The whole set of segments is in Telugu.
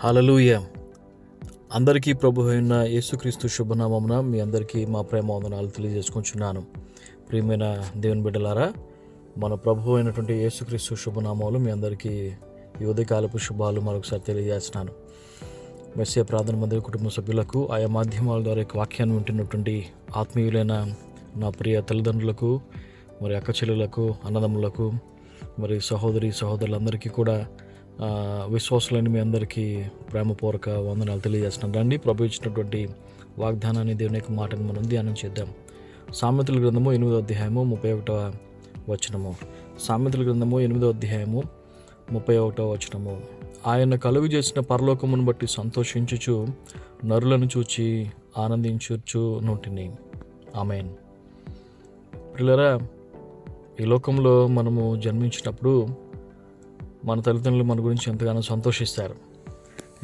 హల్లెలూయా. అందరికీ ప్రభు అయిన యేసుక్రీస్తు శుభనామమున మీ అందరికీ మా ప్రేమ వందనాలు తెలియజేసుకుంటున్నాను. ప్రియమైన దేవుని బిడ్డలారా, మన ప్రభు అయినటువంటి యేసుక్రీస్తు శుభనామాలు మీ అందరికీ ఈ ఉదయకాలపు శుభాలు మరొకసారి తెలియజేస్తున్నాను. మెస్సియా ప్రార్థన మందిర కుటుంబ సభ్యులకు, ఆయా మాధ్యమాల ద్వారా వాక్యాన్ని వింటున్నటువంటి ఆత్మీయులైన నా ప్రియ తల్లిదండ్రులకు, మరి అక్క చెల్లెలకు, అన్నదమ్ములకు, మరి సహోదరులందరికీ కూడా విశ్వాసులైన మీ అందరికీ ప్రేమపూర్వక వందనాలు తెలియజేస్తున్నాను. రండి, ప్రభు ఇచ్చినటువంటి వాగ్దానాన్ని, దేవుని యొక్క మాటను మనం ధ్యానం చేద్దాం. సామెతల గ్రంథము 8వ అధ్యాయము 31వ వచనము. సామెతల గ్రంథము 8వ అధ్యాయము 31వ వచనము. ఆయన కలుగు చేసిన పరలోకమును బట్టి సంతోషించుచు నరులను చూచి ఆనందించుచు నుంటిని. ఆమేన్. ప్రియులారా, ఈ లోకంలో మనము జన్మించినప్పుడు మన తల్లిదండ్రులు మన గురించి ఎంతగానో సంతోషిస్తారు.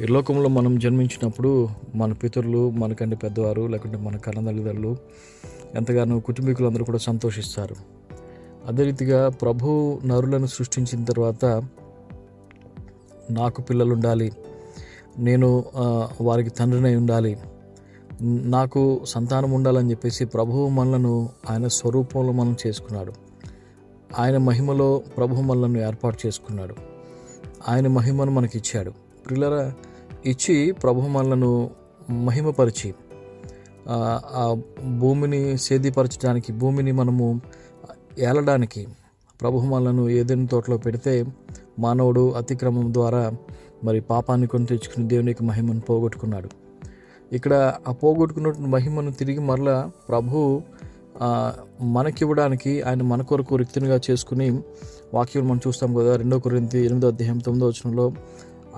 ఈ లోకంలో మనం జన్మించినప్పుడు మన పితరులు, మనకంటే పెద్దవారు, లేకుంటే మన కన్నతల్లిదండ్రులు, ఎంతగానో కుటుంబీకులు అందరూ కూడా సంతోషిస్తారు. అదే రీతిగా ప్రభు నరులను సృష్టించిన తర్వాత నాకు పిల్లలు ఉండాలి, నేను వారికి తండ్రినై ఉండాలి, నాకు సంతానం ఉండాలని చెప్పేసి ప్రభువు మనలను ఆయన స్వరూపంలో మనం చేసుకున్నాడు. ఆయన మహిమలో ప్రభు మనలను ఏర్పాటు చేసుకున్నాడు. ఆయన మహిమను మనకి ఇచ్చాడు. ప్రియులారా, ఇచ్చి ప్రభు మనలను మహిమపరిచి ఆ భూమిని సేదీపరచడానికి, భూమిని మనము ఏలడానికి ప్రభు మనలను ఏదైనా తోటలో పెడితే మానవుడు అతిక్రమం ద్వారా మరి పాపాన్ని కొని తెచ్చుకుని దేవుని యొక్క మహిమను పోగొట్టుకున్నాడు. ఇక్కడ ఆ పోగొట్టుకున్న మహిమను తిరిగి మరలా ప్రభు మనకివ్వడానికి ఆయన మన కొరకు రిక్తునిగా చేసుకుని, వాక్యం మనం చూస్తాం కదా, 2 కొరింథీ 8వ అధ్యాయం 9వ వచనంలో,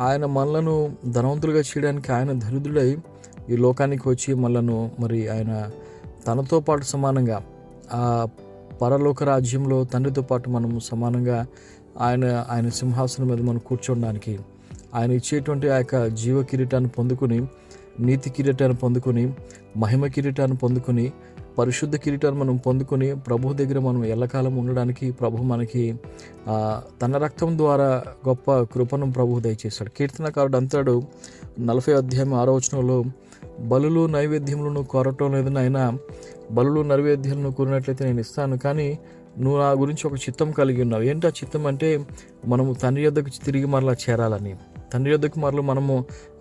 ఆయన మనలను ధనవంతులుగా చేయడానికి ఆయన దరిద్రుడై ఈ లోకానికి వచ్చి మనలను మరి ఆయన తనతో పాటు సమానంగా ఆ పరలోక రాజ్యంలో తండ్రితో పాటు మనము సమానంగా ఆయన సింహాసనం మీద మనం కూర్చోడానికి, ఆయన ఇచ్చేటువంటి ఆ యొక్క జీవ కిరీటాన్ని పొందుకుని, నీతి కిరీటాన్ని పొందుకుని, మహిమ కిరీటాన్ని పొందుకుని, పరిశుద్ధ కిరీటాన్ని మనం పొందుకొని ప్రభు దగ్గర మనం ఎల్లకాలం ఉండడానికి ప్రభు మనకి తన రక్తం ద్వారా గొప్ప కృపను ప్రభు దయచేశాడు. కీర్తనకారుడు అంటాడు 40వ అధ్యాయం 6వ వచనంలో, బలులు నైవేద్యములను కోరటం లేదు నాయనా, బలులు నైవేద్యాలను కోరినట్లయితే నేను ఇస్తాను, కానీ నువ్వు నా గురించి ఒక చిత్తం కలిగి ఉన్నావు. ఏంటి ఆ చిత్తం అంటే, మనము తండ్రి యొద్దకు తిరిగి మరలా చేరాలని, తండ్రి యొద్దకు మరలా మనము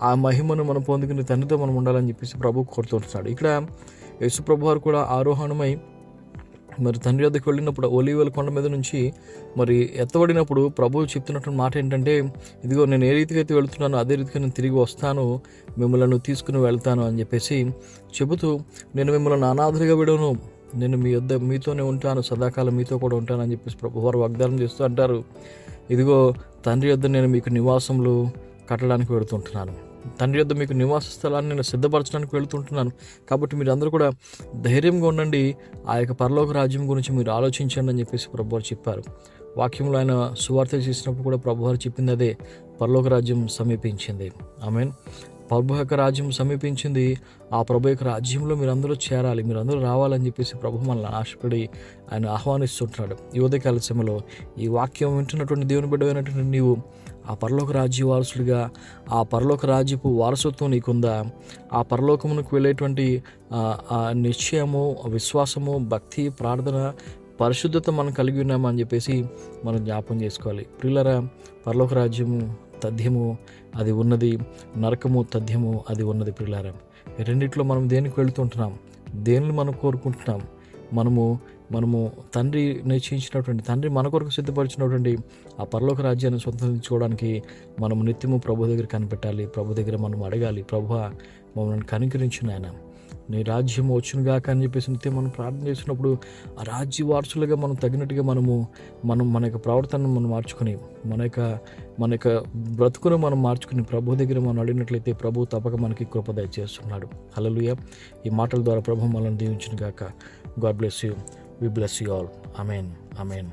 ఆ మహిమను మనం పొందుకుని తండ్రితో మనం ఉండాలని చెప్పేసి ప్రభు కోరుతుంటున్నాడు. ఇక్కడ యేసు ప్రభు వారు కూడా ఆరోహణమై మరి తండ్రి వద్దకు వెళ్ళినప్పుడు ఒలీవల కొండ మీద నుంచి మరి ఎత్తబడినప్పుడు ప్రభువు చెప్తున్నటువంటి మాట ఏంటంటే, ఇదిగో నేను ఏ రీతిగా అయితే వెళుతున్నానో అదే రీతిగా నేను తిరిగి వస్తాను, మిమ్మల్ని తీసుకుని వెళ్తాను అని చెప్పేసి చెబుతూ, నేను మిమ్మల్ని అనాథలుగా విడవను, నేను మీతోనే ఉంటాను, సదాకాలం మీతో కూడా ఉంటాను అని చెప్పేసి ప్రభు వారు వాగ్దానం చేస్తూ అంటారు, ఇదిగో తండ్రి వద్ద నేను మీకు నివాసములు కట్టడానికి వెళుతుంటున్నాను, తండ్రి వద్ద మీకు నివాస స్థలాన్ని నేను సిద్ధపరచడానికి వెళుతుంటున్నాను, కాబట్టి మీరు అందరూ కూడా ధైర్యంగా ఉండండి, ఆ యొక్క పరలోక రాజ్యం గురించి మీరు ఆలోచించండి అని చెప్పేసి ప్రభువారు చెప్పారు. వాక్యంలో ఆయన సువార్త చేసినప్పుడు కూడా ప్రభువారు చెప్పింది అదే, పరలోక రాజ్యం సమీపించింది. ఆమేన్. ప్రభు యొక్క రాజ్యం సమీపించింది. ఆ ప్రభు యొక్క రాజ్యంలో మీరందరూ చేరాలి, మీరందరూ రావాలని చెప్పేసి ప్రభు మనల్ని ఆశపడి ఆయన ఆహ్వానిస్తుంటున్నాడు. ఈ ఉదయకాల సమయంలో ఈ వాక్యం వింటున్నటువంటి దేవుని బిడ్డమైనటువంటి నీవు ఆ పరలోక రాజ్య వారసుడిగా, ఆ పరలోక రాజ్యపు వారసత్వం నీకుందా? ఆ పరలోకమునకు వెళ్ళేటువంటి నిశ్చయము, విశ్వాసము, భక్తి, ప్రార్థన, పరిశుద్ధత మనం కలిగి ఉన్నామని చెప్పేసి మనం జ్ఞాపకం చేసుకోవాలి. ప్రియులారా, పరలోక రాజ్యము తథ్యము అది ఉన్నది, నరకము తథ్యము అది ఉన్నది. ప్రియులారా, రెండిట్లో మనం దేనికి వెళుతుంటున్నాం, దేనిని మనం కోరుకుంటున్నాం? మనము తండ్రి నిశ్చయించినటువంటి, తండ్రి మన కొరకు సిద్ధపరిచినటువంటి ఆ పరలోక రాజ్యాన్ని స్వతంత్రించుకోవడానికి మనం నిత్యము ప్రభు దగ్గర కనిపెట్టాలి, ప్రభు దగ్గర మనం అడగాలి, ప్రభువా మమ్మల్ని కనికరించిన ఆయన, నీ రాజ్యం వచ్చునుగాక అని చెప్పేసి నిత్యం మనం ప్రార్థన చేసినప్పుడు ఆ రాజ్య వారసులుగా మనం తగినట్టుగా మన యొక్క ప్రవర్తనను మనం మార్చుకొని, మన యొక్క బ్రతుకును మనం మార్చుకుని ప్రభు దగ్గర మనం అడిగినట్లయితే ప్రభు తప్పక మనకి కృప దయచేస్తున్నాడు. హల్లెలూయా. ఈ మాటల ద్వారా ప్రభు మనల్ని దీవించునుగాక. God bless you. We bless you all. Amen. Amen.